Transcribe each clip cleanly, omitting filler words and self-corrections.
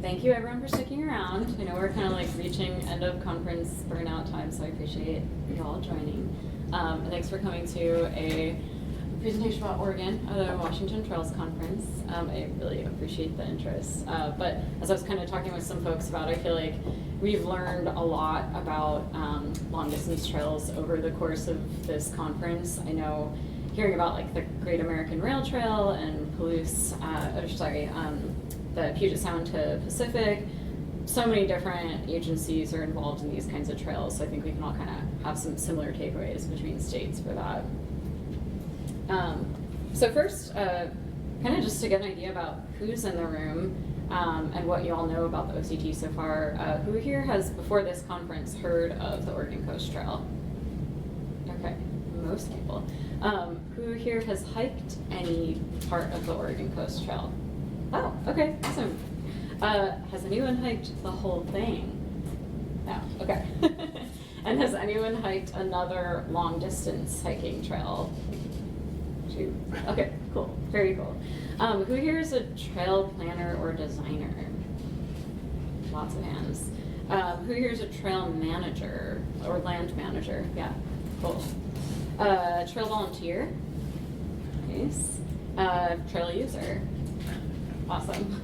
thank you everyone for sticking around. I know we're kind of like reaching end of conference burnout time, so I appreciate you all joining. And thanks for coming to a presentation about Oregon at the Washington Trails Conference. I really appreciate the interest. But as I was kind of talking with some folks about, I feel like we've learned a lot about long distance trails over the course of this conference. I know hearing about like the Great American Rail Trail and the Puget Sound to Pacific, so many different agencies are involved in these kinds of trails, so I think we can all kind of have some similar takeaways between states for that. So first, kind of just to get an idea about who's in the room and what you all know about the OCT so far, who here has, before this conference, heard of the Oregon Coast Trail? Okay, most people. Who here has hiked any part of the Oregon Coast Trail? Oh, okay, awesome. Has anyone hiked the whole thing? No, okay. And has anyone hiked another long distance hiking trail? Okay, cool, very cool. Who here is a trail planner or designer? Lots of hands. Who here is a trail manager or land manager? Yeah, cool. Trail volunteer? Nice. Trail user? Awesome.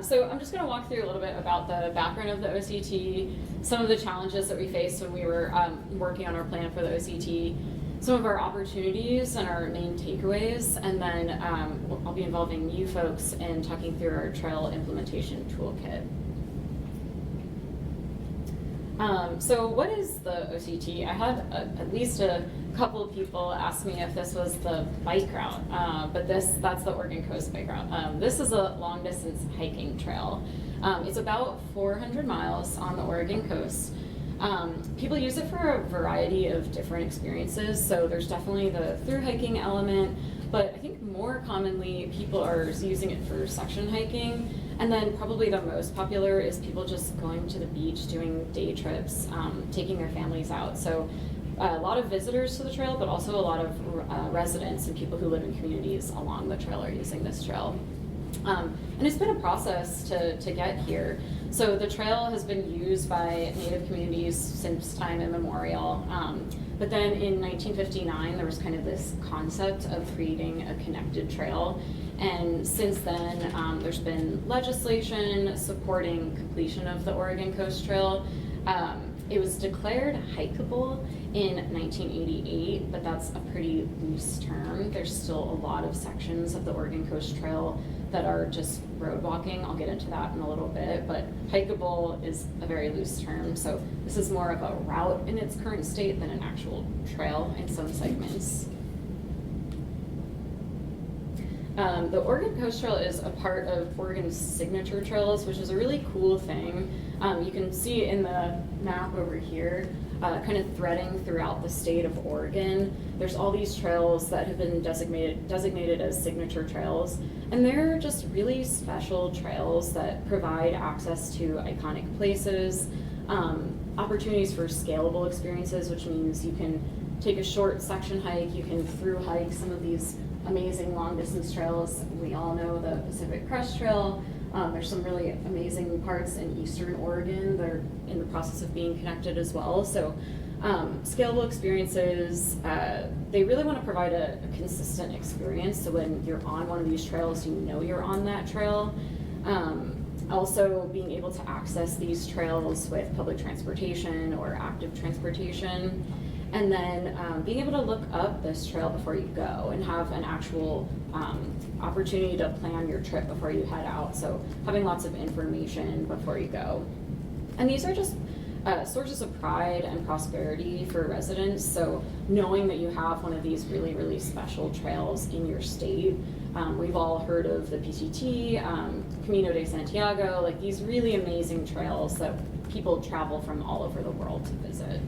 So I'm just going to walk through a little bit about the background of the OCT, some of the challenges that we faced when we were working on our plan for the OCT, some of our opportunities and our main takeaways, and then I'll be involving you folks in talking through our trail implementation toolkit. So what is the OCT? I had at least a couple of people ask me if this was the bike route, but that's the Oregon Coast bike route. This is a long distance hiking trail. It's about 400 miles on the Oregon coast. People use it for a variety of different experiences, so there's definitely the through hiking element, but I think more commonly people are using it for section hiking, and then probably the most popular is people just going to the beach, doing day trips, taking their families out. So a lot of visitors to the trail, but also a lot of residents and people who live in communities along the trail are using this trail. And it's been a process to get here. So the trail has been used by Native communities since time immemorial. But then in 1959, there was kind of this concept of creating a connected trail. And since then, there's been legislation supporting completion of the Oregon Coast Trail. It was declared hikeable in 1988, but that's a pretty loose term. There's still a lot of sections of the Oregon Coast Trail that are just road walking. I'll get into that in a little bit, but hikeable is a very loose term. So this is more of a route in its current state than an actual trail in some segments. The Oregon Coast Trail is a part of Oregon's signature trails, which is a really cool thing. You can see in the map over here, kind of threading throughout the state of Oregon. There's all these trails that have been designated as signature trails, and they're just really special trails that provide access to iconic places, opportunities for scalable experiences, which means you can take a short section hike, you can through hike some of these amazing long distance trails. We all know the Pacific Crest Trail. There's some really amazing parts in eastern Oregon that are in the process of being connected as well. So scalable experiences, they really want to provide a consistent experience. So when you're on one of these trails, you know you're on that trail. Also being able to access these trails with public transportation or active transportation. And then being able to look up this trail before you go and have an actual opportunity to plan your trip before you head out. So having lots of information before you go. And these are just sources of pride and prosperity for residents. So knowing that you have one of these really, really special trails in your state. We've all heard of the PCT, Camino de Santiago, like these really amazing trails that people travel from all over the world to visit.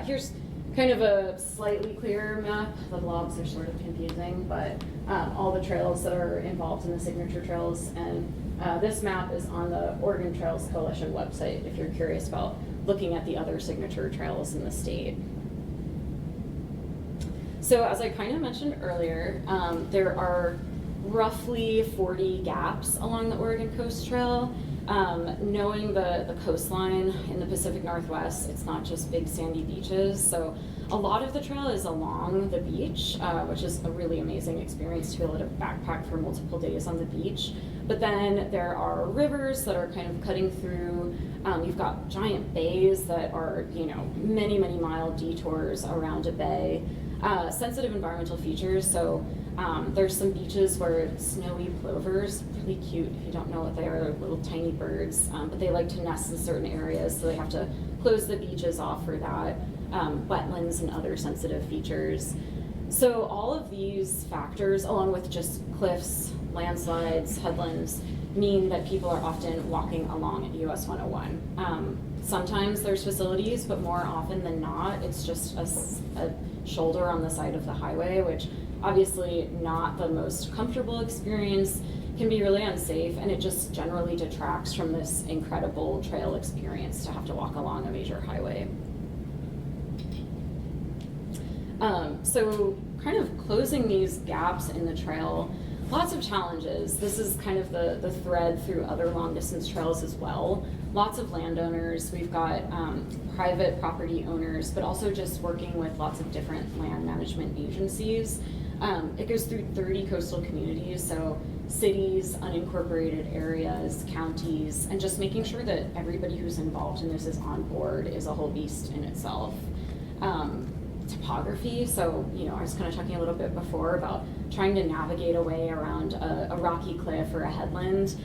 Here's kind of a slightly clearer map. The blobs are sort of confusing, but all the trails that are involved in the signature trails. And this map is on the Oregon Trails Coalition website if you're curious about looking at the other signature trails in the state. So as I kind of mentioned earlier, there are roughly 40 gaps along the Oregon Coast Trail. Knowing the coastline in the Pacific Northwest, it's not just big sandy beaches, so a lot of the trail is along the beach, which is a really amazing experience to be able to backpack for multiple days on the beach. But then there are rivers that are kind of cutting through. You've got giant bays that are, many, many mile detours around a bay. Sensitive environmental features, so there's some beaches where snowy plovers, really cute. If you don't know what they are, they're little tiny birds, but they like to nest in certain areas, so they have to close the beaches off for that. Wetlands and other sensitive features. So all of these factors, along with just cliffs, landslides, headlands, mean that people are often walking along at US 101. Sometimes there's facilities, but more often than not, it's just a shoulder on the side of the highway, which obviously not the most comfortable experience, can be really unsafe, and it just generally detracts from this incredible trail experience to have to walk along a major highway. So kind of closing these gaps in the trail, lots of challenges. This is kind of the thread through other long distance trails as well. Lots of landowners, we've got private property owners, but also just working with lots of different land management agencies. It goes through 30 coastal communities, so cities, unincorporated areas, counties, and just making sure that everybody who's involved in this is on board is a whole beast in itself. Topography, so I was kind of talking a little bit before about trying to navigate a way around a rocky cliff or a headland.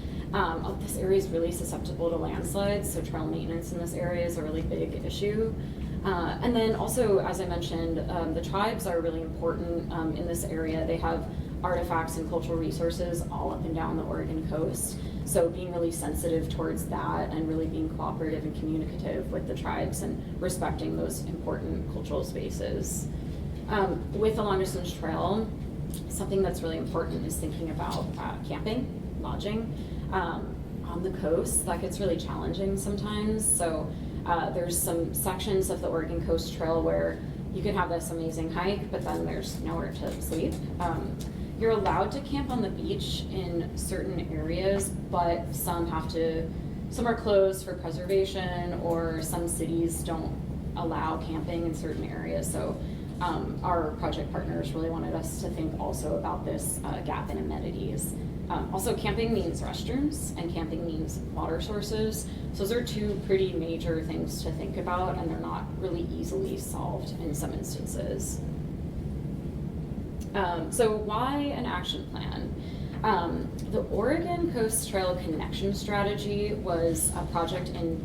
This area is really susceptible to landslides, so trail maintenance in this area is a really big issue. And then also, as I mentioned, the tribes are really important in this area. They have artifacts and cultural resources all up and down the Oregon coast. So being really sensitive towards that and really being cooperative and communicative with the tribes and respecting those important cultural spaces. With the long distance trail, something that's really important is thinking about camping, lodging. On the coast, that gets really challenging sometimes. So there's some sections of the Oregon Coast Trail where you can have this amazing hike, but then there's nowhere to sleep. You're allowed to camp on the beach in certain areas, but some are closed for preservation, or some cities don't allow camping in certain areas. So our project partners really wanted us to think also about this gap in amenities. Also, camping means restrooms, and camping means water sources. So those are two pretty major things to think about, and they're not really easily solved in some instances. So why an action plan? The Oregon Coast Trail Connection Strategy was a project in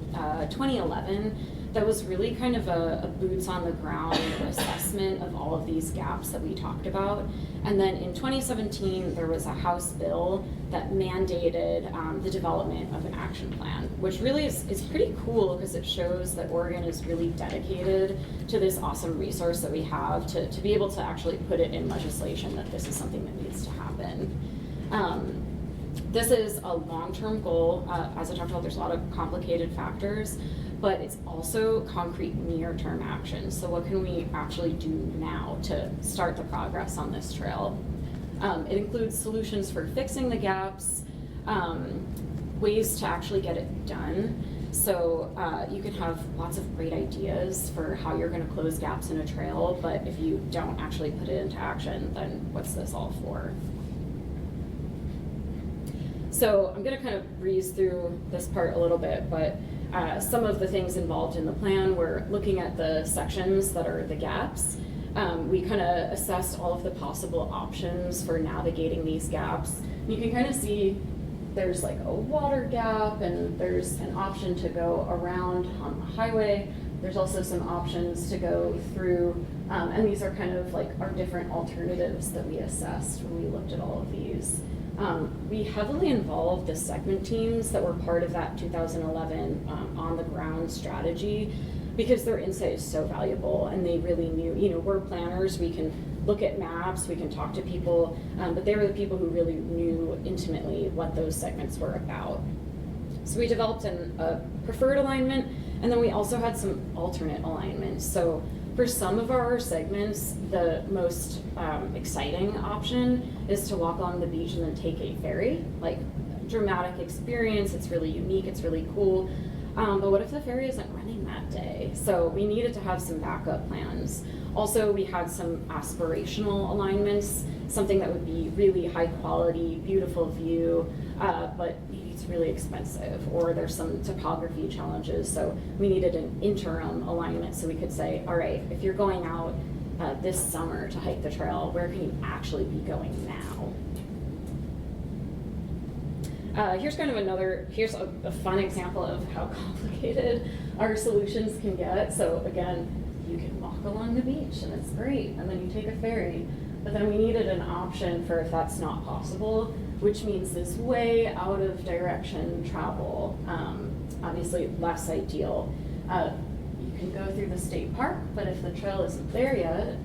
2011 that was really kind of a boots on the ground assessment of all of these gaps that we talked about. And then in 2017, there was a House bill that mandated the development of an action plan, which really is pretty cool because it shows that Oregon is really dedicated to this awesome resource that we have to be able to actually put it in legislation that this is something that needs to happen. This is a long-term goal. As I talked about, there's a lot of complicated factors, but it's also concrete near-term action. So what can we actually do now to start the progress on this trail? It includes solutions for fixing the gaps, ways to actually get it done. So you can have lots of great ideas for how you're going to close gaps in a trail, but if you don't actually put it into action, then what's this all for? So I'm going to kind of breeze through this part a little bit, but some of the things involved in the plan, we're looking at the sections that are the gaps. We kind of assessed all of the possible options for navigating these gaps. You can kind of see there's like a water gap, and there's an option to go around on the highway. There's also some options to go through, and these are kind of like our different alternatives that we assessed when we looked at all of these. We heavily involved the segment teams that were part of that 2011 on-the-ground strategy, because their insight is so valuable, and they really knew, we're planners, we can look at maps, we can talk to people, but they were the people who really knew intimately what those segments were about. So we developed a preferred alignment, and then we also had some alternate alignments. So For some of our segments, the most exciting option is to walk along the beach and then take a ferry. Like, dramatic experience, it's really unique, it's really cool. But what if the ferry isn't running that day? So we needed to have some backup plans. Also, we had some aspirational alignments, something that would be really high quality, beautiful view, but maybe it's really expensive, or there's some topography challenges. So we needed an interim alignment so we could say, all right, if you're going out this summer to hike the trail, where can you actually be going now? Here's kind of here's a fun example of how complicated our solutions can get. So again, you can walk along the beach and it's great, and then you take a ferry. But then we needed an option for if that's not possible, which means this way out of direction travel, obviously less ideal. You can go through the state park, but if the trail isn't there yet,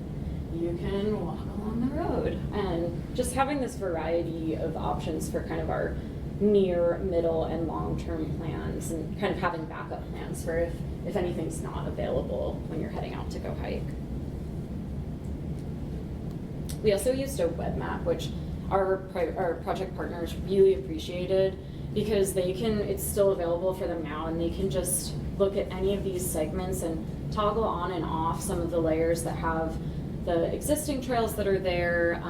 you can walk along the road. And just having this variety of options for kind of our near, middle, and long-term plans, and kind of having backup plans for if anything's not available when you're heading out to go hike. We also used a web map, which our project partners really appreciated, because it's still available for them now, and they can just look at any of these segments and toggle on and off some of the layers that have the existing trails that are there,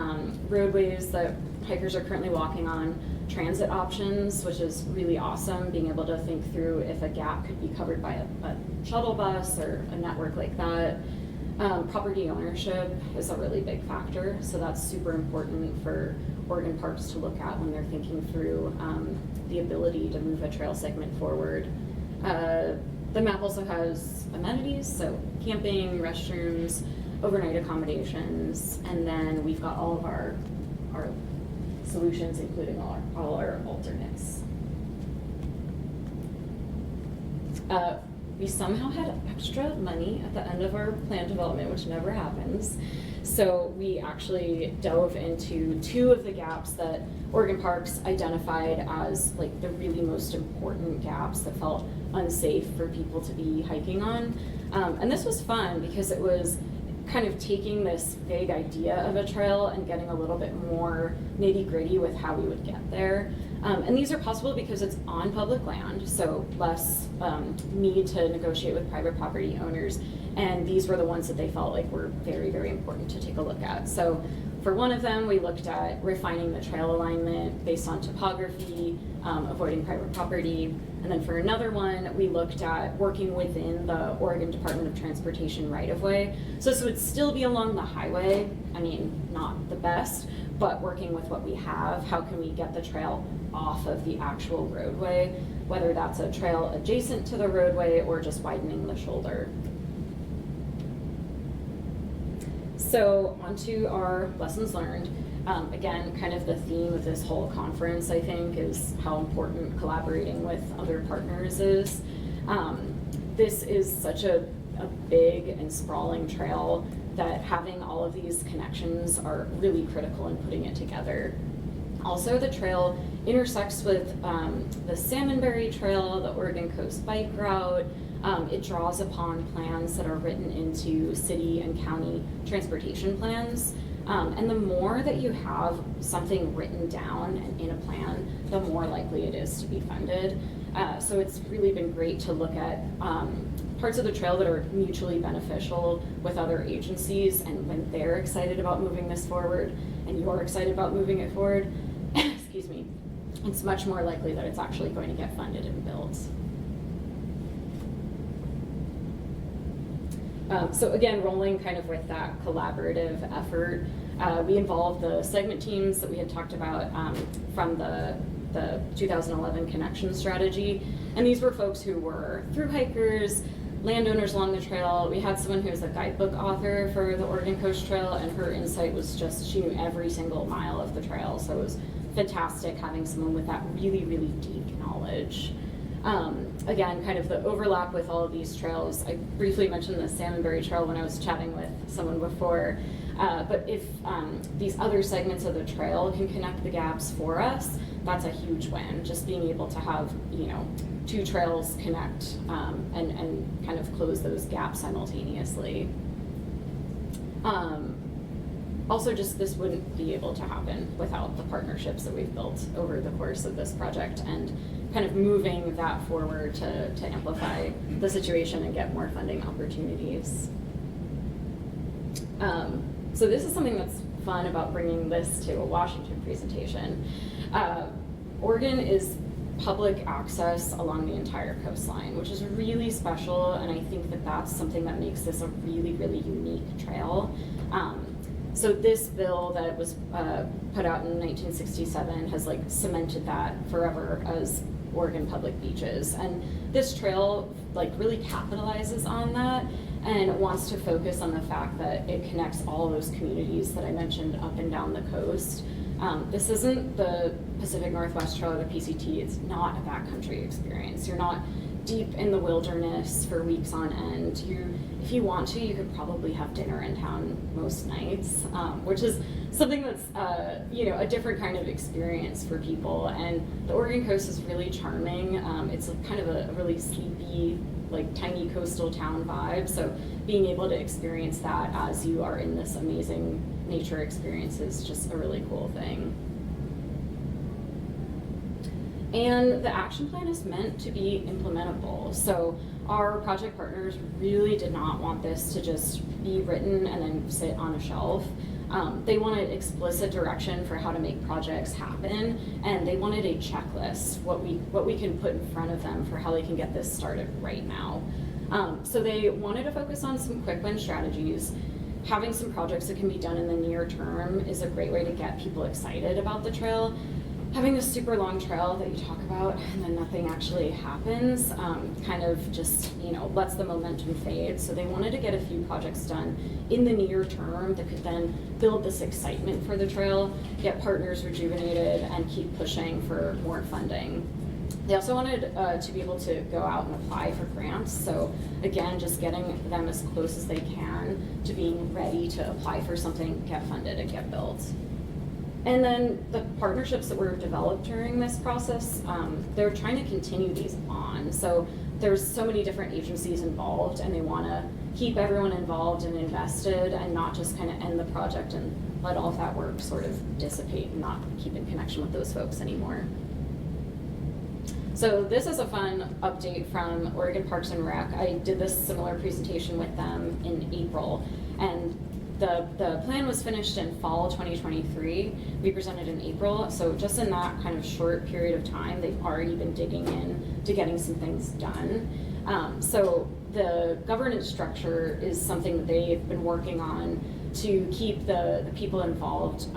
roadways that hikers are currently walking on, transit options, which is really awesome, being able to think through if a gap could be covered by a shuttle bus or a network like that. Property ownership is a really big factor, so that's super important for Oregon parks to look at when they're thinking through the ability to move a trail segment forward. The map also has amenities, so camping, restrooms, overnight accommodations, and then we've got all of our solutions, including all our alternates. We somehow had extra money at the end of our plan development, which never happens. So we actually dove into 2 of the gaps that Oregon Parks identified as like the really most important gaps that felt unsafe for people to be hiking on. And this was fun because it was kind of taking this vague idea of a trail and getting a little bit more nitty-gritty with how we would get there. And these are possible because it's on public land, so less need to negotiate with private property owners. And these were the ones that they felt like were very, very important to take a look at. So for one of them, we looked at refining the trail alignment based on topography, avoiding private property. And then for another one, we looked at working within the Oregon Department of Transportation right-of-way. So this would still be along the highway. I mean, not the best, but working with what we have, how can we get the trail off of the actual roadway, whether that's a trail adjacent to the roadway or just widening the shoulder. So onto our lessons learned. Again, kind of the theme of this whole conference, I think, is how important collaborating with other partners is. This is such a big and sprawling trail that having all of these connections are really critical in putting it together. Also, the trail intersects with the Salmonberry Trail, the Oregon Coast Bike Route. It draws upon plans that are written into city and county transportation plans. And the more that you have something written down and in a plan, the more likely it is to be funded. So it's really been great to look at parts of the trail that are mutually beneficial with other agencies, and when they're excited about moving this forward and you're excited about moving it forward, excuse me, it's much more likely that it's actually going to get funded and built. So again, rolling kind of with that collaborative effort, we involved the segment teams that we had talked about from the 2011 connection strategy. And these were folks who were through hikers, landowners along the trail. We had someone who was a guidebook author for the Oregon Coast Trail, and her insight was just, she knew every single mile of the trail. So it was fantastic having someone with that really, really deep knowledge. Again, kind of the overlap with all of these trails. I briefly mentioned the Salmonberry Trail when I was chatting with someone before, but if these other segments of the trail can connect the gaps for us, that's a huge win. Just being able to have, you know, 2 trails connect and kind of close those gaps simultaneously. Also, just this wouldn't be able to happen without the partnerships that we've built over the course of this project, and kind of moving that forward to amplify the situation and get more funding opportunities. So this is something that's fun about bringing this to a Washington presentation. Oregon is public access along the entire coastline, which is really special, and I think that that's something that makes this a really, really unique trail. So this bill that was put out in 1967 has like cemented that forever as Oregon public beaches, and this trail like really capitalizes on that and wants to focus on the fact that it connects all of those communities that I mentioned up and down the coast. This isn't the Pacific Northwest Trail or the PCT. It's not a backcountry experience. You're not deep in the wilderness for weeks on end. If you want to, you could probably have dinner in town most nights, which is something that's a different kind of experience for people. And the Oregon coast is really charming. It's kind of a really sleepy, like tiny coastal town vibe. So being able to experience that as you are in this amazing nature experience is just a really cool thing. And the action plan is meant to be implementable. So our project partners really did not want this to just be written and then sit on a shelf. They wanted explicit direction for how to make projects happen, and they wanted a checklist, what we can put in front of them for how they can get this started right now. So they wanted to focus on some quick win strategies. Having some projects that can be done in the near term is a great way to get people excited about the trail. Having this super long trail that you talk about and then nothing actually happens kind of just, lets the momentum fade. So they wanted to get a few projects done in the near term that could then build this excitement for the trail, get partners rejuvenated, and keep pushing for more funding. They also wanted to be able to go out and apply for grants. So again, just getting them as close as they can to being ready to apply for something, get funded, and get built. And then the partnerships that were developed during this process, they're trying to continue these on. So there's so many different agencies involved, and they want to keep everyone involved and invested and not just kind of end the project and let all of that work sort of dissipate and not keep in connection with those folks anymore. So this is a fun update from Oregon Parks and Rec. I did this similar presentation with them in April, and the plan was finished in fall 2023. We presented in April, so just in that kind of short period of time, they've already been digging in to getting some things done. So the governance structure is something that they've been working on to keep the people involved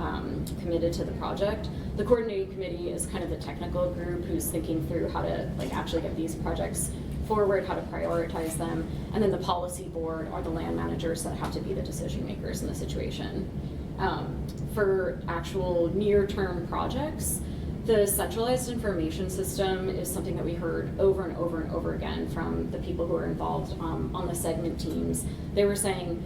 committed to the project. The coordinating committee is kind of the technical group who's thinking through how to actually get these projects forward, how to prioritize them, and then the policy board are the land managers that have to be the decision makers in the situation. For actual near-term projects, the centralized information system is something that we heard over and over and over again from the people who are involved on the segment teams. They were saying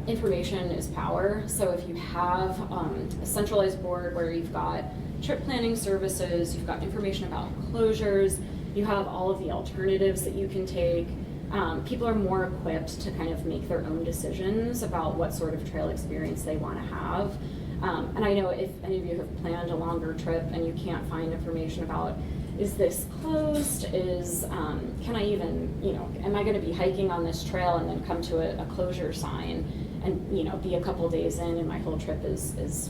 information is power, so if you have a centralized board where you've got trip planning services, you've got information about closures, you have all of the alternatives that you can take, people are more equipped to kind of make their own decisions about what sort of trail experience they want to have. And I know if any of you have planned a longer trip and you can't find information about, is this closed, can I even, am I going to be hiking on this trail and then come to a closure sign and, be a couple days in and my whole trip is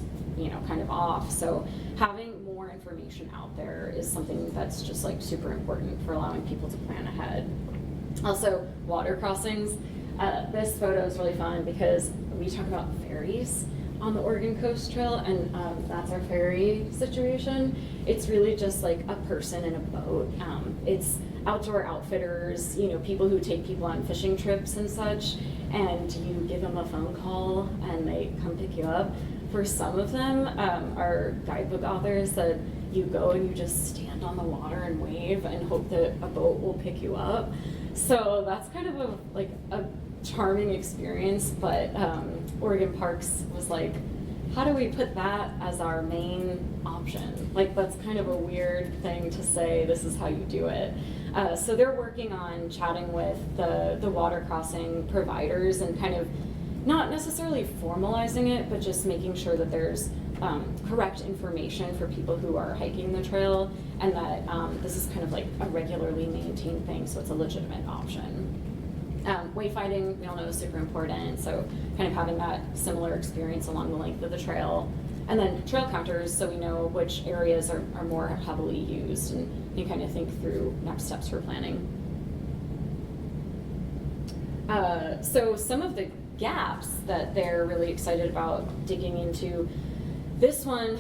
kind of off. So having more information out there is something that's just super important for allowing people to plan ahead. Also, water crossings. This photo is really fun because we talk about ferries on the Oregon Coast Trail, and that's our ferry situation. It's really just a person in a boat. It's outdoor outfitters, people who take people on fishing trips and such, and you give them a phone call and they come pick you up. For some of them, our guidebook authors said you go and you just stand on the water and wave and hope that a boat will pick you up. So that's kind of a charming experience, but Oregon Parks was how do we put that as our main option? That's kind of a weird thing to say, this is how you do it. So they're working on chatting with the water crossing providers and kind of not necessarily formalizing it, but just making sure that there's correct information for people who are hiking the trail, and that this is kind of like a regularly maintained thing, so it's a legitimate option. Wayfinding, we all know, is super important, so kind of having that similar experience along the length of the trail. And then trail counters, so we know which areas are more heavily used, and you kind of think through next steps for planning. So some of the gaps that they're really excited about digging into, this one,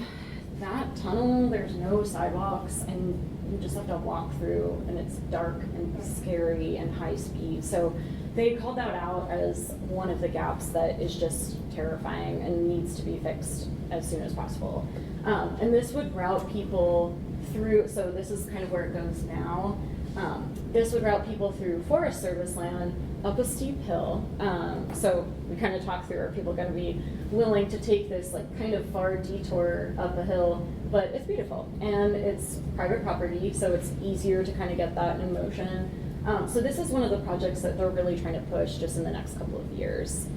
that tunnel, there's no sidewalks, and you just have to walk through, and it's dark and scary and high speed. So they called that out as one of the gaps that is just terrifying and needs to be fixed as soon as possible. And this would route people through, so this is kind of where it goes now. This would route people through Forest Service land up a steep hill. So we kind of talked through, are people going to be willing to take this like kind of far detour up a hill? But it's beautiful, and it's private property, so it's easier to kind of get that in motion. So this is one of the projects that they're really trying to push just in the next couple of years.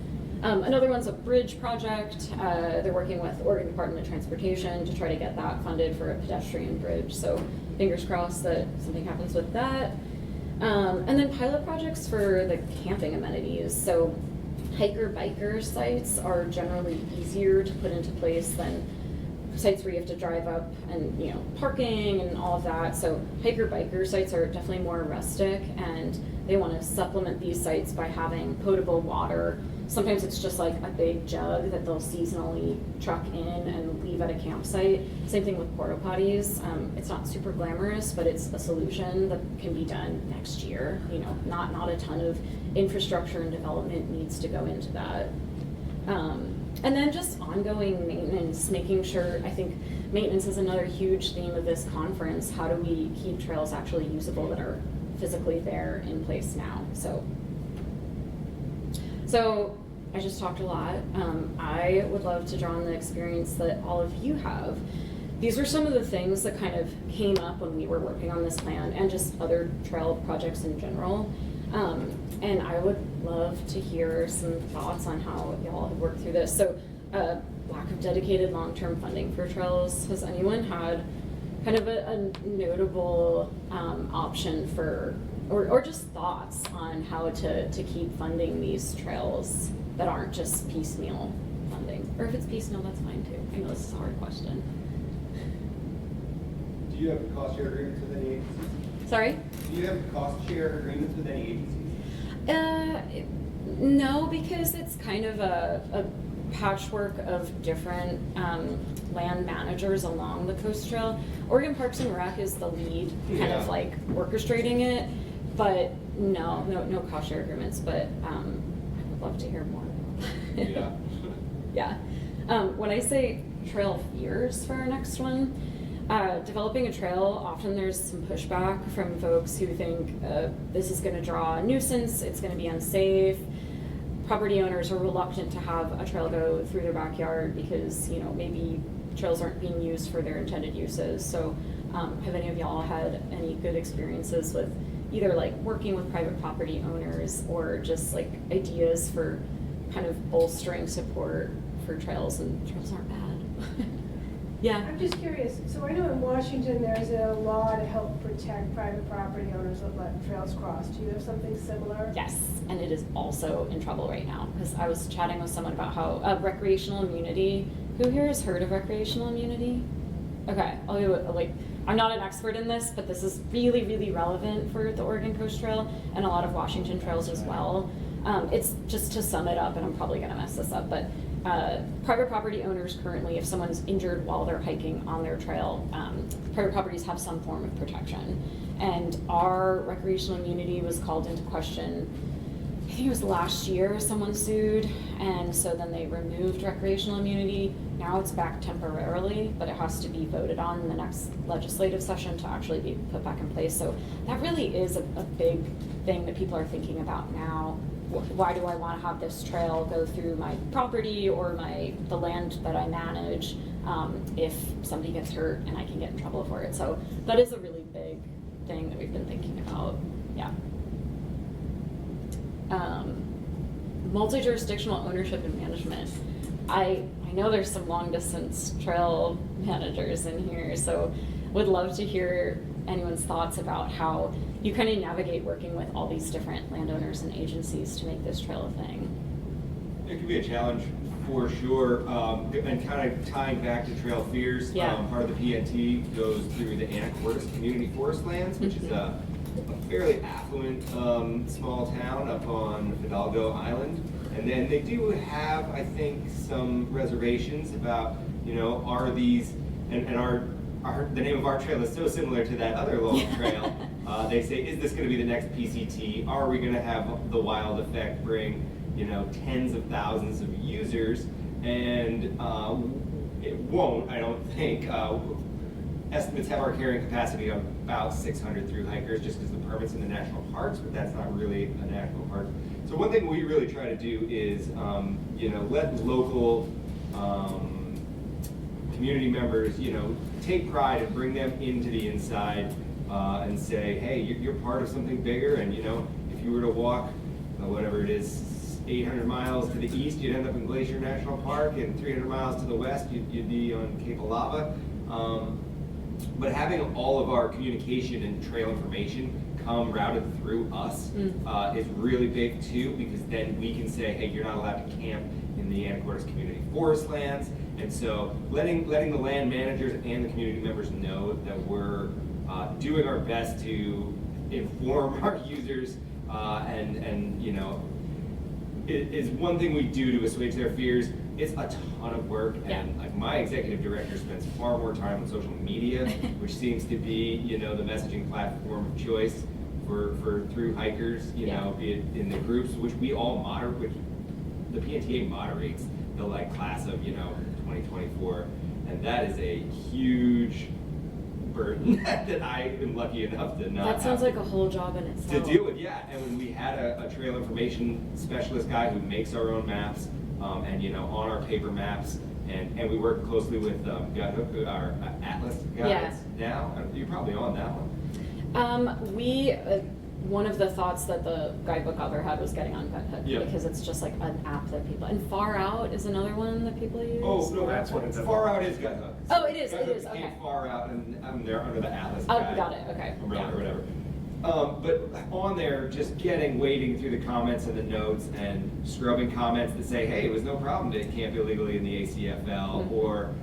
Another one's a bridge project. They're working with Oregon Department of Transportation to try to get that funded for a pedestrian bridge. So fingers crossed that something happens with that. And then pilot projects for the camping amenities. So hiker-biker sites are generally easier to put into place than sites where you have to drive up and, you know, parking and all of that. So hiker-biker sites are definitely more rustic, and they want to supplement these sites by having potable water. Sometimes it's just like a big jug that they'll seasonally truck in and leave at a campsite. Same thing with porta potties. It's not super glamorous, but it's a solution that can be done next year. You know, not a ton of infrastructure and development needs to go into that. And then just ongoing maintenance, making sure, I think maintenance is another huge theme of this conference. How do we keep trails actually usable that are physically there in place now? So I just talked a lot. I would love to draw on the experience that all of you have. These were some of the things that kind of came up when we were working on this plan, and just other trail projects in general. And I would love to hear some thoughts on how y'all have worked through this. So lack of dedicated long-term funding for trails. Has anyone had kind of a notable option for, or just thoughts on how to keep funding these trails that aren't just piecemeal funding? Or if it's piecemeal, that's fine too. I know this is a hard question. Do you have cost share agreements with any agencies? Sorry? Do you have cost share agreements with any agencies? No, because it's kind of a patchwork of different land managers along the Coast Trail. Oregon Parks and Rec is the lead, kind of like orchestrating it, but no cost share agreements. But I would love to hear more. Yeah. Yeah. When I say trail fears for our next one, developing a trail, often there's some pushback from folks who think this is going to draw a nuisance, it's going to be unsafe. Property owners are reluctant to have a trail go through their backyard because, you know, maybe trails aren't being used for their intended uses. So have any of y'all had any good experiences with either like working with private property owners or just like ideas for kind of bolstering support for trails? And trails aren't bad. Yeah. I'm just curious, so I know in Washington there's a law to help protect private property owners that let trails cross. Do you have something similar? Yes, and it is also in trouble right now, because I was chatting with someone about how recreational immunity, who here has heard of recreational immunity? Okay, I'll do it, like, I'm not an expert in this, but this is really, really relevant for the Oregon Coast Trail and a lot of Washington trails as well. It's just to sum it up, and I'm probably gonna mess this up, but private property owners currently, if someone's injured while they're hiking on their trail, private properties have some form of protection. And our recreational immunity was called into question, I think it was last year someone sued, and so then they removed recreational immunity. Now it's back temporarily, but it has to be voted on in the next legislative session to actually be put back in place. So that really is a big thing that people are thinking about now. Why do I want to have this trail go through my property or the land that I manage if somebody gets hurt and I can get in trouble for it? So that is a really big thing that we've been thinking about. Yeah. multi-jurisdictional ownership and management. I know there's some long distance trail managers in here, so would love to hear anyone's thoughts about how you kind of navigate working with all these different landowners and agencies to make this trail a thing. It could be a challenge for sure, and kind of tying back to Trail Fears, Yeah. part of the PNT goes through the Anacortes Community Forest Lands, which is a fairly affluent small town up on Hidalgo Island. And then they do have, I think, some reservations about, are these, and the name of our trail is so similar to that other long trail. They say, is this going to be the next PCT? Are we going to have the wild effect bring, tens of thousands of users? And it won't, I don't think. Estimates have our carrying capacity of about 600 through hikers, just because the permit's in the national parks, but that's not really a national park. So one thing we really try to do is, let local community members, take pride and bring them into the inside and say, hey, you're part of something bigger, and if you were to walk, whatever it is, 800 miles to the east, you'd end up in Glacier National Park, and 300 miles to the west, you'd be on Cape of Lava. But having all of our communication and trail information come routed through us is really big too, because then we can say, hey, you're not allowed to camp in the Anacortes Community Forest Lands. And so letting the land managers and the community members know that we're doing our best to inform our users and it is one thing we do to assuage their fears. It's a ton of work, and like my executive director spends far more time on social media, which seems to be the messaging platform of choice for through hikers. Be it in the groups, which we all moderate, which the PNTA moderates the class of 2024, and that is a huge burden that I am lucky enough to not. That sounds like a whole job in itself. To deal with, yeah. And when we had a trail information specialist guy who makes our own maps, and on our paper maps, and we work closely with our Atlas guys now. You're probably on that one. We one of the thoughts that the guidebook author had was getting on GutHook because it's just like an app that people, and Far Out is another one that people use. Oh no, that's what it's Far Out is GutHook. Oh, it is. GutHook It is. became Okay. Far Out, and I'm there under the Atlas. Oh, guide got it. Okay. Umbrella or whatever. But on there, just wading through the comments and the notes and scrubbing comments that say, hey, it was no problem to camp illegally in the ACFL, or,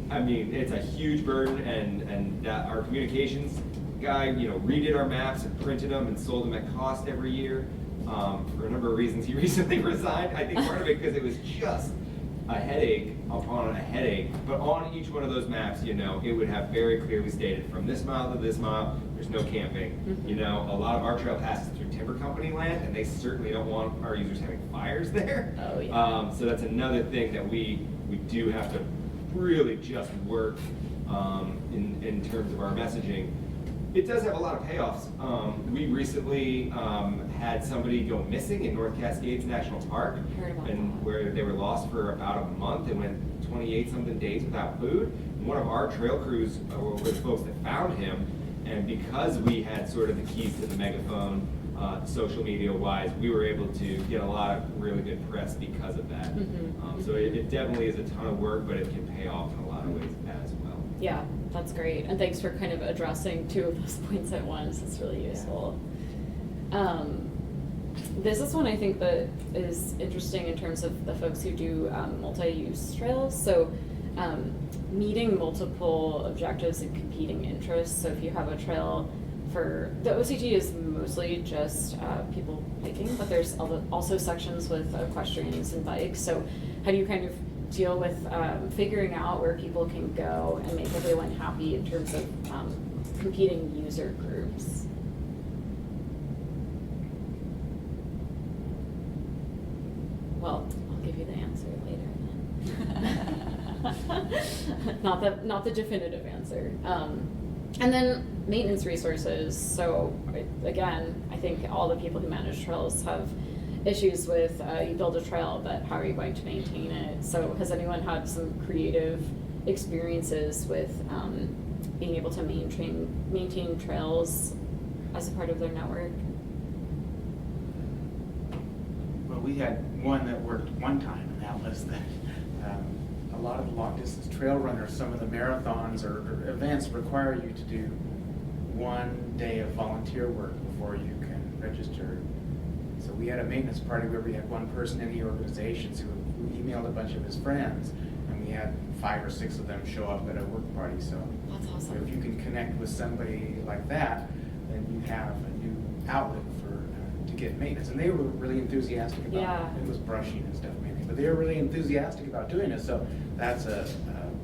I mean, it's a huge burden, and that our communications guy, redid our maps and printed them and sold them at cost every year. For a number of reasons, he recently resigned. I think part of it because it was just a headache upon a headache. But on each one of those maps, it would have very clearly stated from this mile to this mile, there's no camping. A lot of our trail passes through timber company land, and they certainly don't want our users having fires there. Oh, yeah. So that's another thing that we do have to really just work in terms of our messaging. It does have a lot of payoffs. We recently had somebody go missing in North Cascades National Park, Heard about and that. where they were lost for about a month and went 28-something days without food. And one of our trail crews were the folks that found him, and because we had sort of the keys to the megaphone, social media-wise, we were able to get a lot of really good press because of that. So it definitely is a ton of work, but it can pay off in a lot of ways as well. Yeah, that's great. And thanks for kind of addressing two of those points at once. It's really useful. This is one I think that is interesting in terms of the folks who do multi-use trails. So meeting multiple objectives and competing interests. So if you have a trail for, the OCT is mostly just people hiking, but there's also sections with equestrians and bikes. So how do you kind of deal with figuring out where people can go and make everyone happy in terms of competing user groups? Well, I'll give you the answer later then. not the definitive answer. And then maintenance resources. So again, I think all the people who manage trails have issues with you build a trail, but how are you going to maintain it? So has anyone had some creative experiences with being able to maintain trails as a part of their network? Well, we had one that worked one time, and that was that a lot of the long distance trail runners, some of the marathons or events require you to do 1 day of volunteer work before you can register. So we had a maintenance party where we had one person in the organization who emailed a bunch of his friends, and we had 5 or 6 of them show up at a work party. So That's awesome. if you can connect with somebody like that, then you have a new outlet for to get maintenance. And they were really enthusiastic about it. It was brushing and stuff mainly, but they were really enthusiastic about doing it. So that's a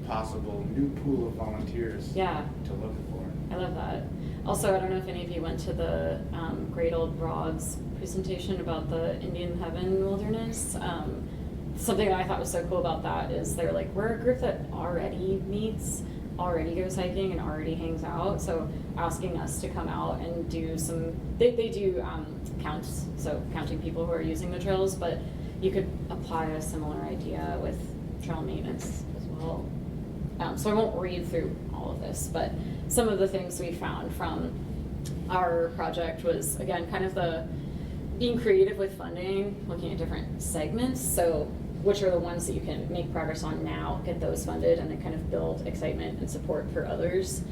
possible new pool of volunteers to look for. I love that. Also, I don't know if any of you went to the Great Old Broads presentation about the Indian Heaven Wilderness. Something that I thought was so cool about that is they're like, we're a group that already meets, already goes hiking, and already hangs out. So asking us to come out and do some, they do counts, so counting people who are using the trails, but you could apply a similar idea with trail maintenance as well. So I won't read through all of this, but some of the things we found from our project was, again, kind of the being creative with funding, looking at different segments. So which are the ones that you can make progress on now, get those funded, and then kind of build excitement and support for others.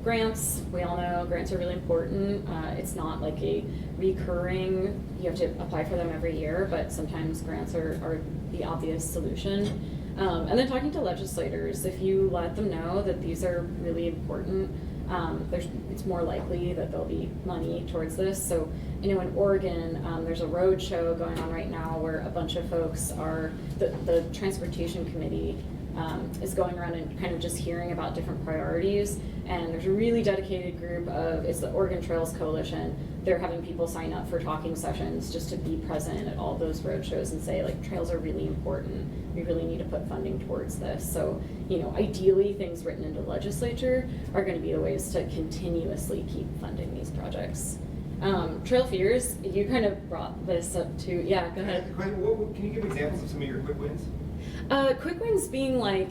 Grants, we all know grants are really important. It's not like a recurring, you have to apply for them every year, but sometimes grants are the obvious solution. And then talking to legislators, if you let them know that these are really important, it's more likely that there'll be money towards this. So, you know, in Oregon, there's a road show going on right now where a bunch of folks are, the transportation committee is going around and kind of just hearing about different priorities. And there's a really dedicated group of, it's the Oregon Trails Coalition. They're having people sign up for talking sessions just to be present at all those road shows and say, like, trails are really important. We really need to put funding towards this. So, you know, ideally things written into the legislature are going to be the ways to continuously keep funding these projects. Trail fears, you kind of brought this up too. Yeah, go ahead. Can you give examples of some of your quick wins? Quick wins being like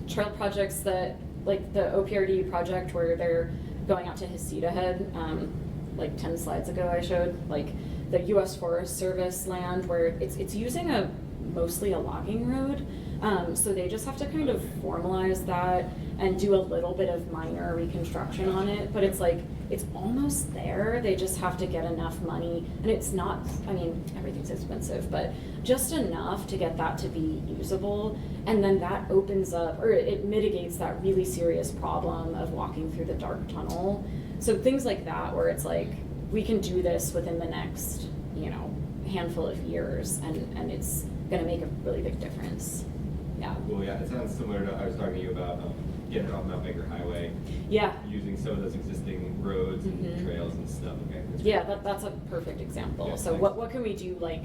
trail projects that, like the OPRD project where they're going out to Heceta Head, like 10 slides ago I showed, like the U.S. Forest Service land where it's using mostly a logging road. So they just have to kind of formalize that and do a little bit of minor reconstruction on it, but it's like, it's almost there. They just have to get enough money, and it's not, I mean, everything's expensive, but just enough to get that to be usable, and then that opens up, or it mitigates that really serious problem of walking through the dark tunnel. So things like that, where it's like, we can do this within the next, you know, handful of years, and it's gonna make a really big difference. Yeah. Well, yeah, it sounds similar to, I was talking to you about getting off Mount Baker Highway. Yeah. Using some of those existing roads and trails and stuff. Okay. Yeah, that's a perfect example. Yeah, so thanks. what can we do, like,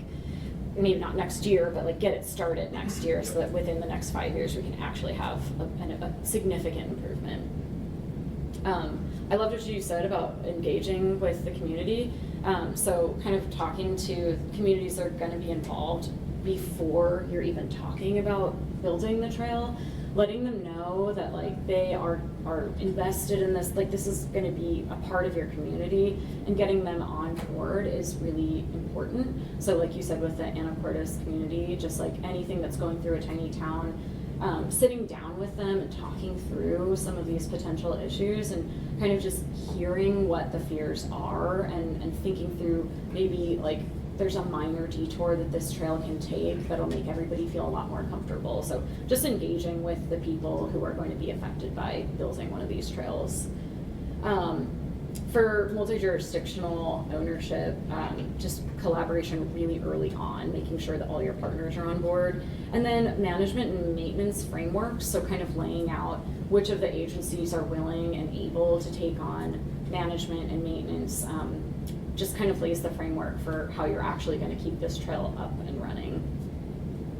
maybe not next year, but like get it started next year so that within the next 5 years we can actually have a significant improvement. I loved what you said about engaging with the community. So kind of talking to communities that are going to be involved before you're even talking about building the trail, letting them know that like they are invested in this, like this is going to be a part of your community, and getting them on board is really important. So like you said with the Anacortes community, just like anything that's going through a tiny town, sitting down with them and talking through some of these potential issues and kind of just hearing what the fears are and thinking through maybe like there's a minor detour that this trail can take that'll make everybody feel a lot more comfortable. So just engaging with the people who are going to be affected by building one of these trails. For multi-jurisdictional ownership, just collaboration really early on, making sure that all your partners are on board. And then management and maintenance frameworks, so kind of laying out which of the agencies are willing and able to take on management and maintenance, just kind of lays the framework for how you're actually going to keep this trail up and running.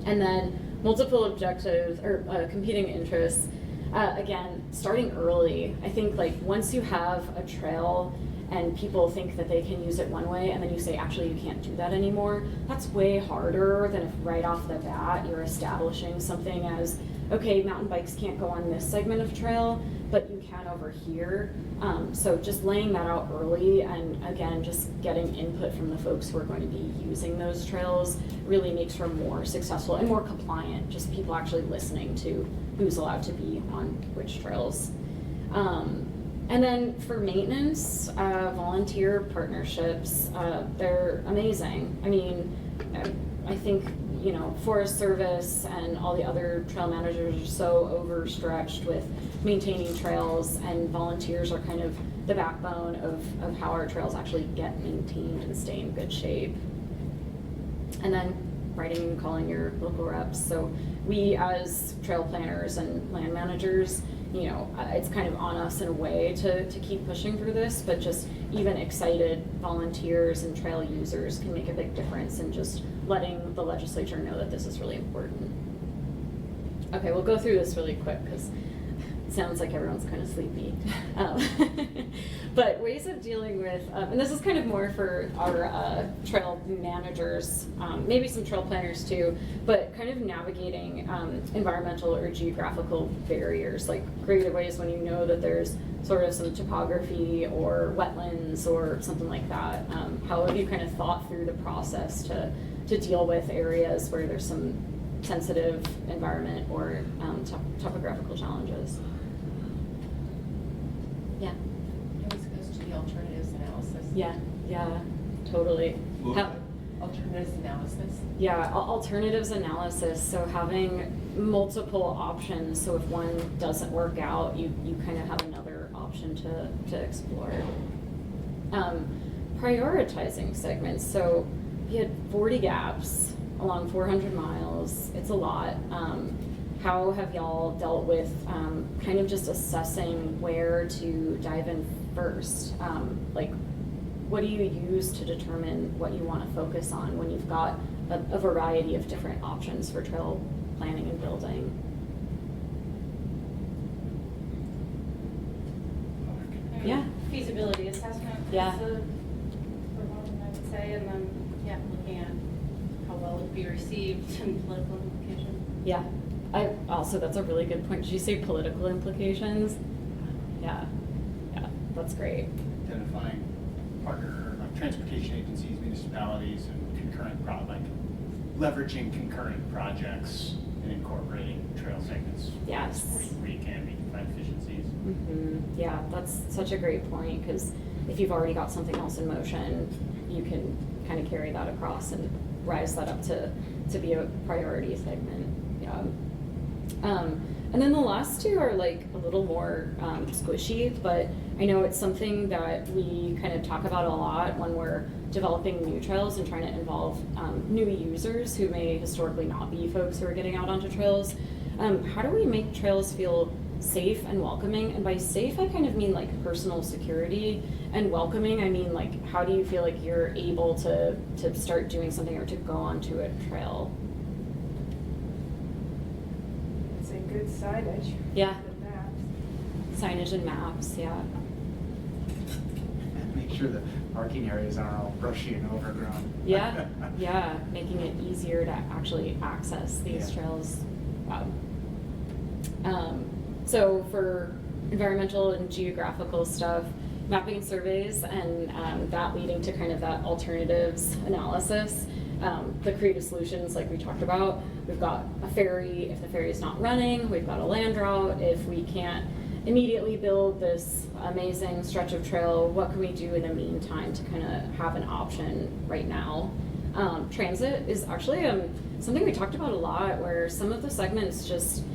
And then multiple objectives or competing interests. Again, starting early. I think like once you have a trail and people think that they can use it one way and then you say actually you can't do that anymore, that's way harder than if right off the bat you're establishing something as, okay, mountain bikes can't go on this segment of trail, but you can over here. So just laying that out early, and again, just getting input from the folks who are going to be using those trails really makes for more successful and more compliant, just people actually listening to who's allowed to be on which trails. And then for maintenance, volunteer partnerships, they're amazing. I mean, I think, you know, Forest Service and all the other trail managers are so overstretched with maintaining trails, and volunteers are kind of the backbone of how our trails actually get maintained and stay in good shape. And then writing and calling your local reps. So we as trail planners and land managers, you know, it's kind of on us in a way to keep pushing through this, but just even excited volunteers and trail users can make a big difference in just letting the legislature know that this is really important. Okay, we'll go through this really quick because it sounds like everyone's kind of sleepy. But ways of dealing with, and this is kind of more for our trail managers, maybe some trail planners too, but kind of navigating environmental or geographical barriers, like creative ways when you know that there's sort of some topography or wetlands or something like that. How have you kind of thought through the process to deal with areas where there's some sensitive environment or topographical challenges? Yeah. It always goes to the alternatives analysis. Yeah, totally. Alternatives analysis. Yeah, alternatives analysis. So having multiple options. So if one doesn't work out, you kind of have another option to explore. Prioritizing segments. So we had 40 gaps along 400 miles. It's a lot. How have y'all dealt with kind of just assessing where to dive in first? Like, what do you use to determine what you want to focus on when you've got a variety of different options for trail planning and building? Yeah. Feasibility assessment. Yeah. Is the one I would say, and then, yeah, looking at how well it would be received and political implications. Yeah. That's a really good point. Did you say political implications? Yeah, that's great. Identifying partner, like transportation agencies, municipalities, and concurrent leveraging concurrent projects and incorporating trail segments. Yes. Where you can, we can find efficiencies. Mm-hmm. Yeah, that's such a great point, because if you've already got something else in motion, you can kind of carry that across and rise that up to be a priority segment. Yeah. And then the last two are like a little more squishy, but I know it's something that we kind of talk about a lot when we're developing new trails and trying to involve new users who may historically not be folks who are getting out onto trails. How do we make trails feel safe and welcoming? And by safe, I kind of mean like personal security, and welcoming, I mean like how do you feel like you're able to start doing something or to go onto a trail? It's a good signage. Yeah. Good maps. Signage and maps, yeah. And make sure the parking areas aren't all brushy and overgrown. Yeah, yeah, making it easier to actually access these Yeah. trails. Wow. So for environmental and geographical stuff, mapping and surveys, and that leading to kind of that alternatives analysis. The creative solutions, like we talked about, we've got a ferry. If the ferry is not running, we've got a land route. If we can't immediately build this amazing stretch of trail, what can we do in the meantime to kind of have an option right now? Transit is actually something we talked about a lot, where some of the segments just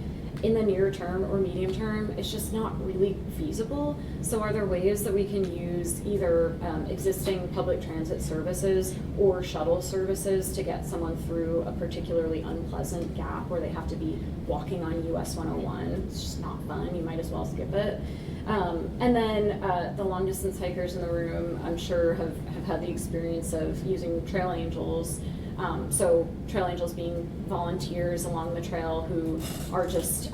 in the near term or medium term, it's just not really feasible. So are there ways that we can use either existing public transit services or shuttle services to get someone through a particularly unpleasant gap where they have to be walking on US 101? It's just not fun, you might as well skip it. And then the long distance hikers in the room, I'm sure have had the experience of using trail angels. So trail angels being volunteers along the trail who are just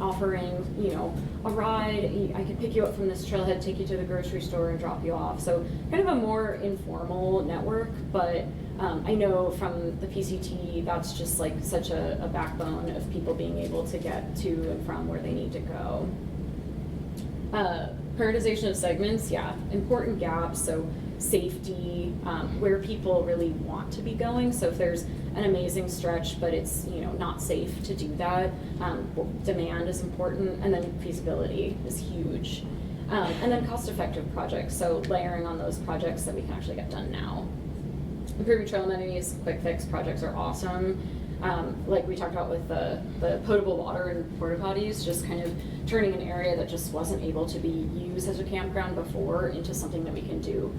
offering, a ride. I could pick you up from this trailhead, take you to the grocery store, and drop you off. So kind of a more informal network, but I know from the PCT, that's just like such a backbone of people being able to get to and from where they need to go. Prioritization of segments, yeah, important gaps, so safety, where people really want to be going. So if there's an amazing stretch, but it's, not safe to do that, demand is important, and then feasibility is huge. And then cost-effective projects, so layering on those projects that we can actually get done now. Improving trail amenities, quick fix projects are awesome. Like we talked about with the potable water and porta potties, just kind of turning an area that just wasn't able to be used as a campground before into something that we can do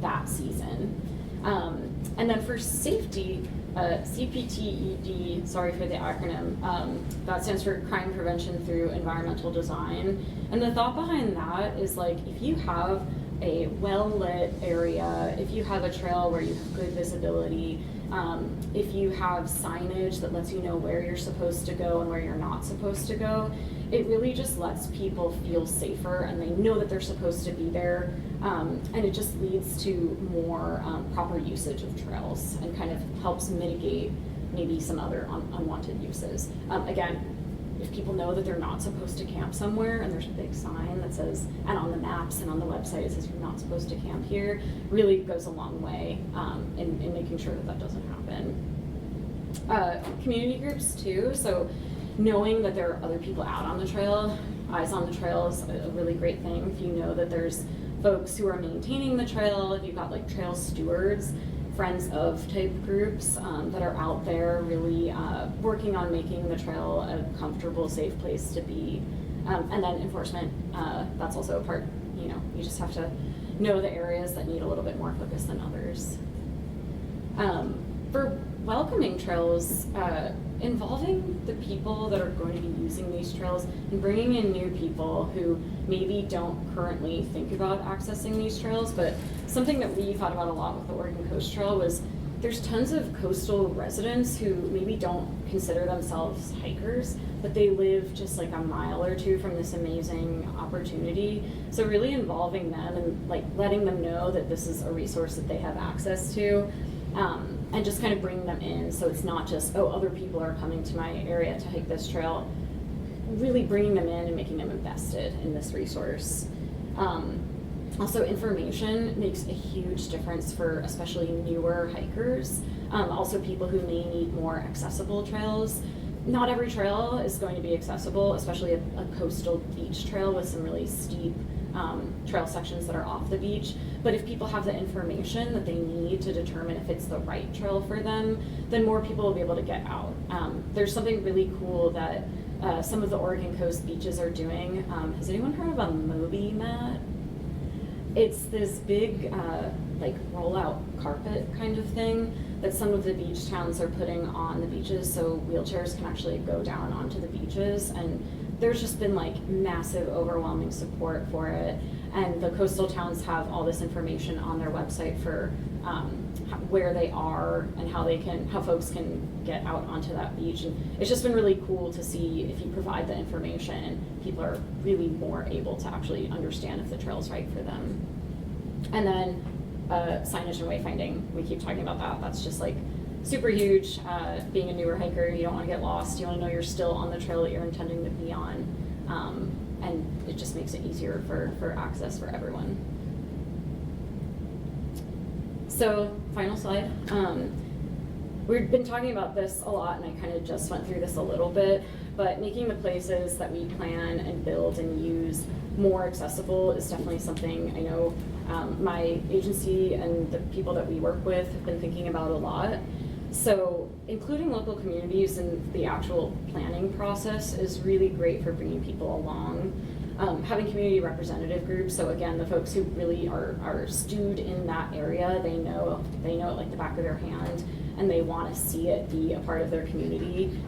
that season. And then for safety, CPTED, sorry for the acronym, that stands for Crime Prevention Through Environmental Design. And the thought behind that is like, if you have a well-lit area, if you have a trail where you have good visibility, if you have signage that lets you know where you're supposed to go and where you're not supposed to go, it really just lets people feel safer and they know that they're supposed to be there, and it just leads to more proper usage of trails and kind of helps mitigate maybe some other unwanted uses. Again, if people know that they're not supposed to camp somewhere and there's a big sign that says, and on the maps and on the website it says you're not supposed to camp here, really goes a long way in making sure that that doesn't happen. Community groups too, so knowing that there are other people out on the trail, eyes on the trail is a really great thing. If you know that there's folks who are maintaining the trail, if you've got like trail stewards, friends of type groups that are out there really working on making the trail a comfortable, safe place to be. And then enforcement, that's also a part, you just have to know the areas that need a little bit more focus than others. For welcoming trails, involving the people that are going to be using these trails and bringing in new people who maybe don't currently think about accessing these trails, but something that we thought about a lot with the Oregon Coast Trail was there's tons of coastal residents who maybe don't consider themselves hikers, but they live just like a mile or two from this amazing opportunity. So really involving them and like letting them know that this is a resource that they have access to. And just kind of bringing them in, so it's not just, oh, other people are coming to my area to hike this trail. Really bringing them in and making them invested in this resource. Also, information makes a huge difference for especially newer hikers. Also, people who may need more accessible trails. Not every trail is going to be accessible, especially a coastal beach trail with some really steep trail sections that are off the beach. But if people have the information that they need to determine if it's the right trail for them, then more people will be able to get out. There's something really cool that some of the Oregon coast beaches are doing. Has anyone heard of a Moby mat? It's this big like rollout carpet kind of thing that some of the beach towns are putting on the beaches so wheelchairs can actually go down onto the beaches, and there's just been like massive overwhelming support for it, and the coastal towns have all this information on their website for where they are and how folks can get out onto that beach. And it's just been really cool to see if you provide the information, people are really more able to actually understand if the trail's right for them. And then signage and wayfinding, we keep talking about that. That's just like super huge. Being a newer hiker, you don't want to get lost. You want to know you're still on the trail that you're intending to be on. And it just makes it easier for access for everyone. So, final slide. We've been talking about this a lot, and I kind of just went through this a little bit, but making the places that we plan and build and use more accessible is definitely something I know my agency and the people that we work with have been thinking about a lot. So including local communities in the actual planning process is really great for bringing people along. Having community representative groups, so again, the folks who really are stewed in that area, they know it like the back of their hand, and they want to see it be a part of their community.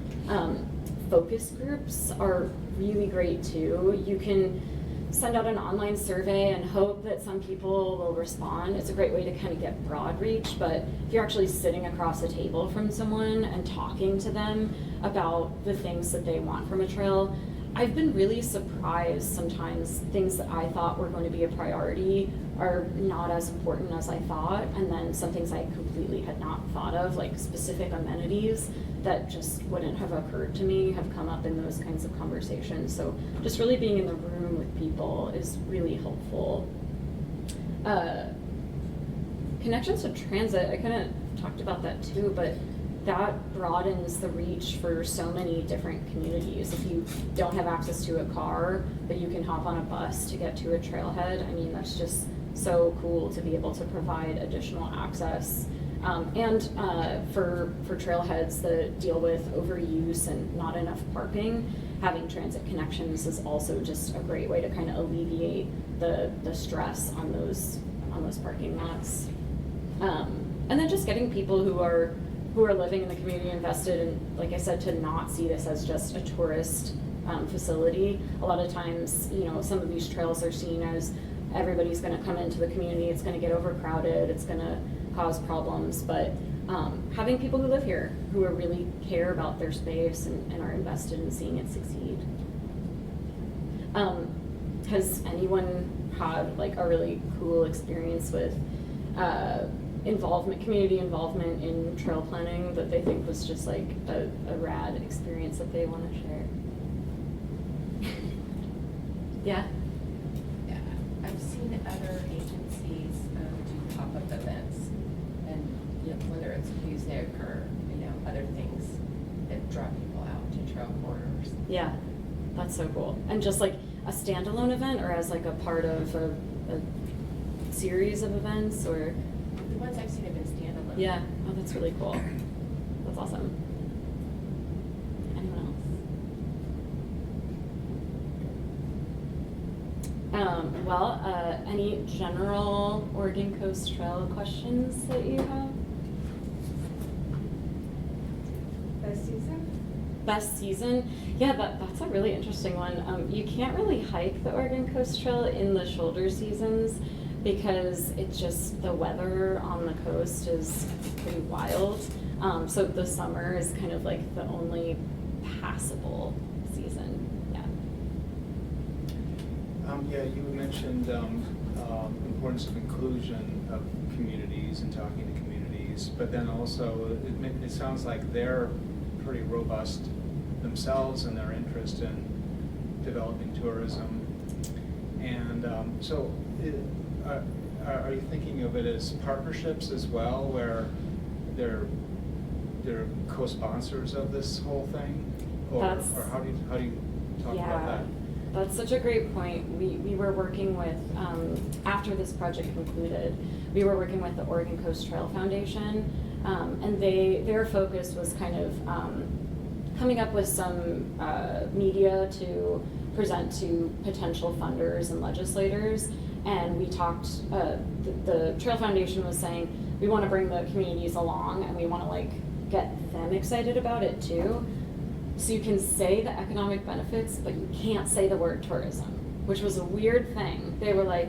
Focus groups are really great too. You can send out an online survey and hope that some people will respond. It's a great way to kind of get broad reach, but if you're actually sitting across a table from someone and talking to them about the things that they want from a trail, I've been really surprised sometimes things that I thought were going to be a priority are not as important as I thought, and then some things I completely had not thought of, like specific amenities that just wouldn't have occurred to me, have come up in those kinds of conversations. So just really being in the room with people is really helpful. Connections to transit, I kind of talked about that too, but that broadens the reach for so many different communities. If you don't have access to a car, but you can hop on a bus to get to a trailhead, I mean, that's just so cool to be able to provide additional access. And for trailheads that deal with overuse and not enough parking, having transit connections is also just a great way to kind of alleviate the stress on those parking lots. And then just getting people who are living in the community invested, and like I said, to not see this as just a tourist facility. A lot of times, you know, some of these trails are seen as everybody's going to come into the community, it's going to get overcrowded, it's going to cause problems, but having people who live here who are really care about their space and are invested in seeing it succeed. Has anyone had like a really cool experience with community involvement in trail planning that they think was just like a rad experience that they want to share? Yeah? Yeah, I've seen other agencies do pop-up events, and you know, whether it's music or you know other things that draw people out to trail corridors. Yeah, that's so cool. And just like a standalone event, or as like a part of a series of events, or? The ones I've seen have been standalone. Yeah, oh, that's really cool. That's awesome. Anyone else? Any general Oregon Coast Trail questions that you have? Best season? Best season? Yeah, that's a really interesting one. You can't really hike the Oregon Coast Trail in the shoulder seasons because it's just the weather on the coast is pretty wild. So the summer is kind of like the only passable season. Yeah. Yeah, you mentioned importance of inclusion of communities and talking to communities, but then also it sounds like they're pretty robust themselves in their interest in developing tourism. And are you thinking of it as partnerships as well, where they're co-sponsors of this whole thing, or how do you talk about that? That's such a great point. We were working with, after this project concluded, we were working with the Oregon Coast Trail Foundation, and their focus was kind of coming up with some media to present to potential funders and legislators. And we talked, the Trail Foundation was saying, we want to bring the communities along and we want to like get them excited about it too. So you can say the economic benefits, but you can't say the word tourism, which was a weird thing. They were like,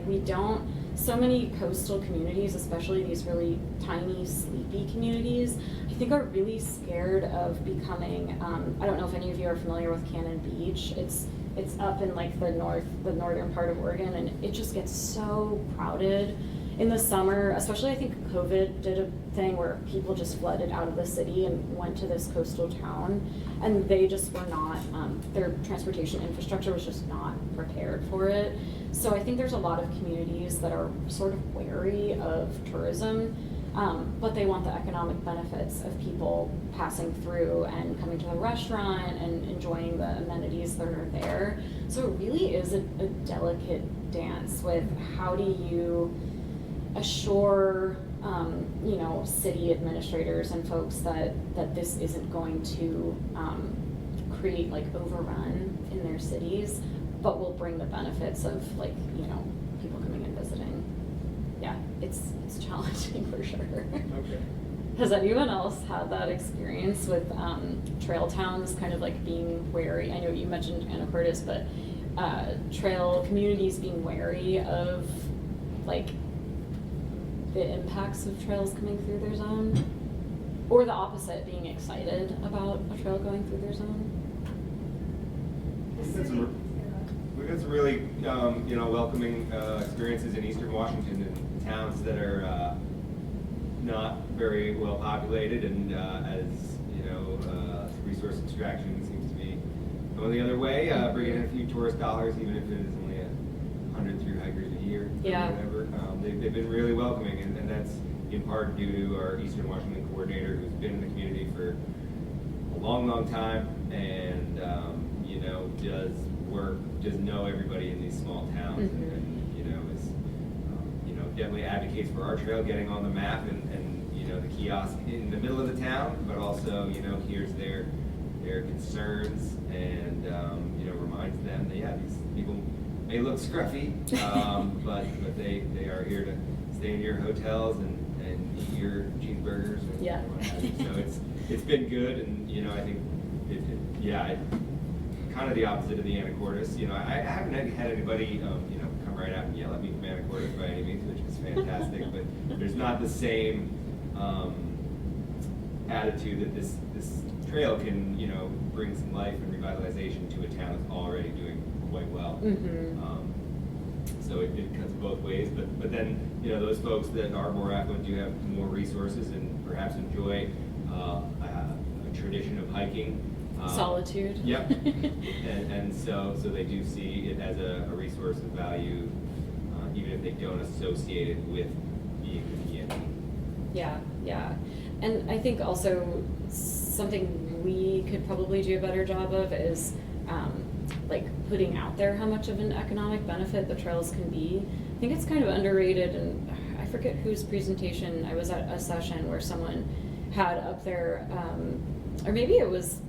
so many coastal communities, especially these really tiny, sleepy communities, I think are really scared of becoming, I don't know if any of you are familiar with Cannon Beach. It's up in like the northern part of Oregon, and it just gets so crowded in the summer, especially. I think COVID did a thing where people just flooded out of the city and went to this coastal town, and they just were not, their transportation infrastructure was just not prepared for it. So I think there's a lot of communities that are sort of wary of tourism, but they want the economic benefits of people passing through and coming to the restaurant and enjoying the amenities that are there. So it really is a delicate dance with how do you assure city administrators and folks that this isn't going to create like overrun in their cities, but will bring the benefits of people coming and visiting. Yeah, it's challenging for sure. Okay. Has anyone else had that experience with trail towns kind of like being wary? I know you mentioned Anacortes, but trail communities being wary of like the impacts of trails coming through their zone, or the opposite, being excited about a trail going through their zone? The got some, we've got some really, you know, welcoming experiences in Eastern Washington and towns that are not very well populated, and as you know, resource extraction seems to be going the other way, bringing in a few tourist dollars, even if it is only 100 through hikers a year, Yeah. or whatever. They've been really welcoming, and that's in part due to our Eastern Washington coordinator, who's been in the community for a long, long time, and you know, does know everybody in these small towns, and you know, is you know, definitely advocates for our trail getting on the map, and you know, the kiosk in the middle of the town, but also, you know, hears their concerns, and you know, reminds them that, yeah, these people may look scruffy, but they are here to stay in your hotels and eat your cheeseburgers and what have you. So it's been good, and you know, I think kind of the opposite of the Anacortes. You know, I haven't had anybody you know, come right out and yell at me from Anacortes by any means, which is fantastic. But there's not the same attitude that this trail can, you know, bring some life and revitalization to a town that's already doing quite well. So it cuts both ways, but then, you know, those folks that are more affluent do have more resources and perhaps enjoy a tradition of hiking. Solitude. Yep. and so they do see it as a resource of value, even if they don't associate it with being community. Yeah. And I think also something we could probably do a better job of is like putting out there how much of an economic benefit the trails can be. I think it's kind of underrated, and I forget whose presentation. I was at a session where someone had up there, or maybe it was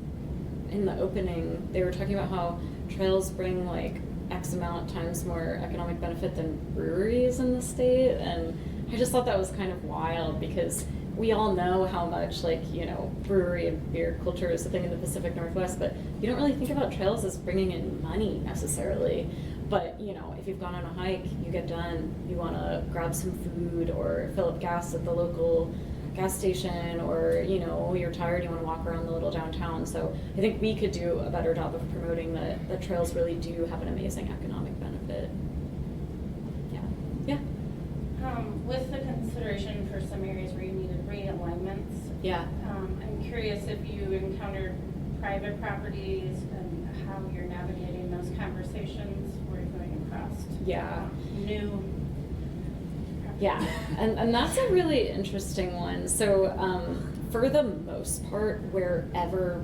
in the opening, they were talking about how trails bring like X amount times more economic benefit than breweries in the state, and I just thought that was kind of wild, because we all know how much, like, you know, brewery and beer culture is a thing in the Pacific Northwest, but you don't really think about trails as bringing in money necessarily. But, you know, if you've gone on a hike, you get done, you want to grab some food or fill up gas at the local gas station, or, you know, you're tired, you want to walk around the little downtown. So I think we could do a better job of promoting that trails really do have an amazing economic benefit. Yeah. With the consideration for some areas where you needed realignments, I'm curious if you encountered private properties and how you're navigating those conversations where you're going across new. Yeah, and that's a really interesting one. So for the most part, wherever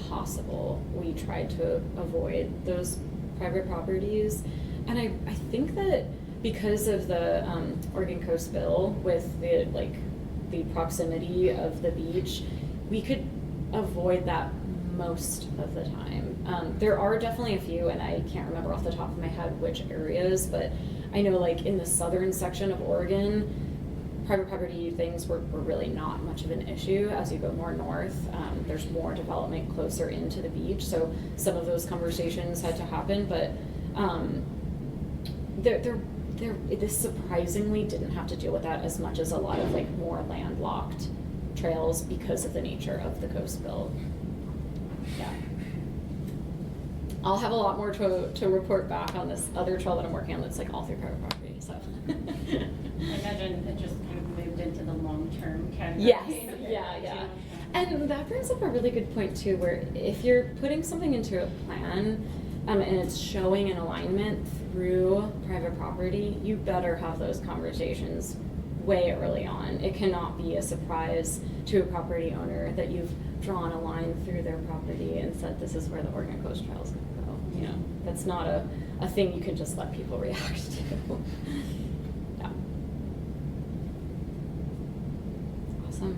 possible, we tried to avoid those private properties. And I think that because of the Oregon Coast Bill, with the proximity of the beach, we could avoid that most of the time. There are definitely a few, and I can't remember off the top of my head which areas, but I know, like, in the southern section of Oregon, private property things were really not much of an issue. As you go more north, there's more development closer into the beach, so some of those conversations had to happen, but this surprisingly didn't have to deal with that as much as a lot of, like, more landlocked trails because of the nature of the Coast Bill. Yeah. I'll have a lot more to report back on this other trail that I'm working on that's like all through private property, so. I imagine it just kind of moved into the long-term category. Yes, yeah. And that brings up a really good point too, where if you're putting something into a plan, and it's showing an alignment through private property, you better have those conversations way early on. It cannot be a surprise to a property owner that you've drawn a line through their property and said, this is where the Oregon Coast Trail is going to go. You know, that's not a thing you can just let people react to. Yeah. Awesome.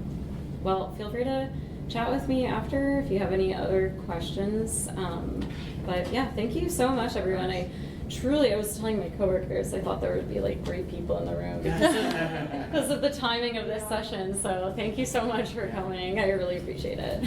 Well, feel free to chat with me after if you have any other questions. But yeah, thank you so much, everyone. I was telling my coworkers, I thought there would be like great people in the room because of the timing of this session. So thank you so much for coming. I really appreciate it.